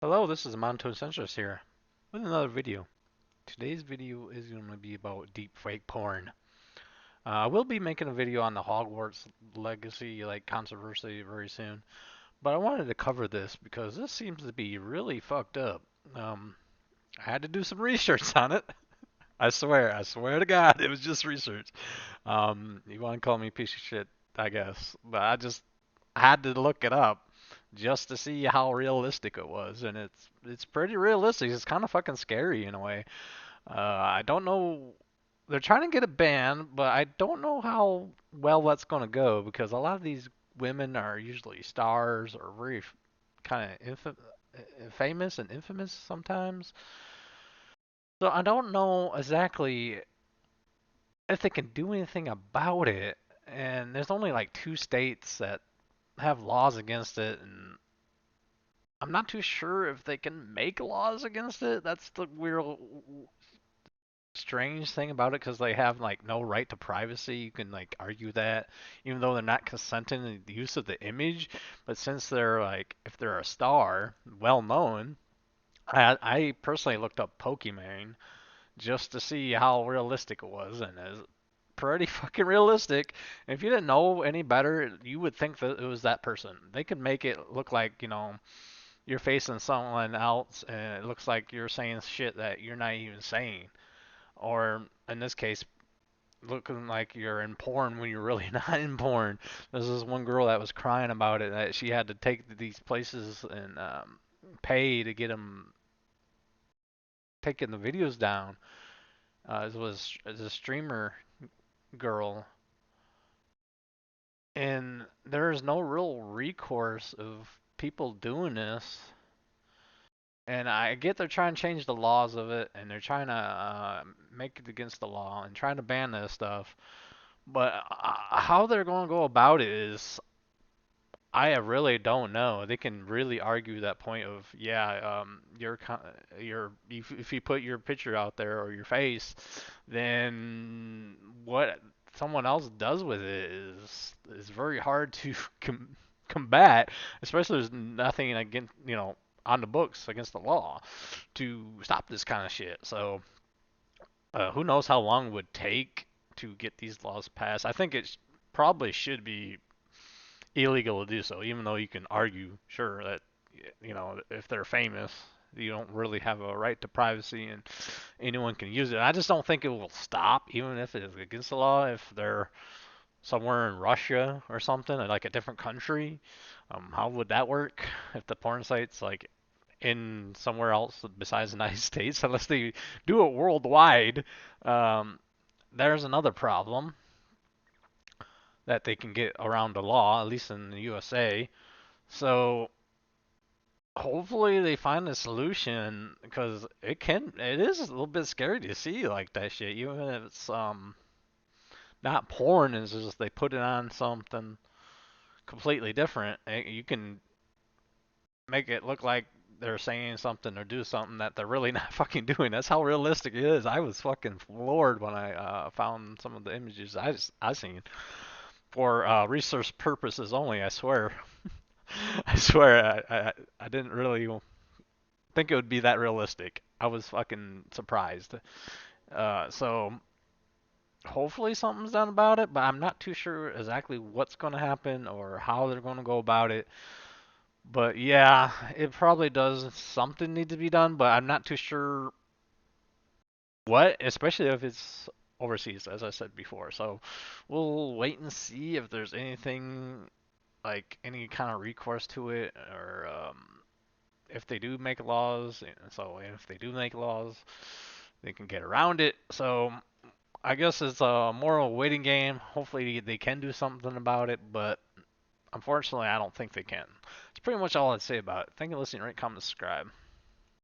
Hello, this is Monto Centris here with another video. Today's video is going to be about deep fake porn. I will be making a video on the Hogwarts Legacy controversy very soon, but I wanted to cover this because this seems to be really fucked up. Um, I had to do some research on it. I swear to God, it was just research. You want to call me a piece of shit, I guess, but I had to look it up just to see how realistic it was, and it's pretty realistic. It's kind of fucking scary in a way. I don't know. They're trying to get it banned, but I don't know how well that's going to go because a lot of these women are usually stars or very kind of famous and infamous sometimes. So I don't know exactly if they can do anything about it. And there's only like two states that have laws against it, and I'm not too sure if they can make laws against it. That's the weird, strange thing about it because they have like no right to privacy. You can like argue that, even though they're not consenting to the use of the image. But since they're like, if they're a star, well known, I personally looked up Pokemon just to see how realistic it was, and it's pretty fucking realistic. And if you didn't know any better, you would think that it was that person. They could make it look like, you're facing someone else and it looks like you're saying shit that you're not even saying. Or in this case, looking like you're in porn when you're really not in porn. There's this one girl that was crying about it that she had to take these places and pay to get them taking the videos down. It was a streamer girl, and there's no real recourse of people doing this. And I get they're trying to change the laws of it, and they're trying to make it against the law and trying to ban this stuff. But how they're going to go about it is, I really don't know. They can really argue that point of, yeah, if you put your picture out there or your face, then what someone else does with it is very hard to combat, especially there's nothing against, on the books against the law to stop this kind of shit. So, who knows how long it would take to get these laws passed? I think it probably should be illegal to do so, even though you can argue, sure, that if they're famous, you don't really have a right to privacy and anyone can use it. I just don't think it will stop, even if it is against the law, if they're somewhere in Russia or something, like a different country. How would that work if the porn site's like in somewhere else besides the United States, unless they do it worldwide? Um, there's another problem that they can get around the law, at least in the USA. So hopefully they find a solution because it is a little bit scary to see like that shit, even if it's not porn. It's just they put it on something completely different. You can make it look like they're saying something or do something that they're really not fucking doing. That's how realistic it is. I was fucking floored when I found some of the images I seen for research purposes only. I swear. I swear I didn't really think it would be that realistic. I was fucking surprised. So hopefully something's done about it, but I'm not too sure exactly what's going to happen or how they're going to go about it. But yeah, it probably does something need to be done, but I'm not too sure what, especially if it's overseas, as I said before. So we'll wait and see if there's anything like any kind of recourse to it, or if they do make laws. So if they do make laws, they can get around it. So I guess it's a more of a waiting game. Hopefully they can do something about it, but unfortunately I don't think they can. It's pretty much all I'd say about it. Thank you for listening, rate, comment, subscribe.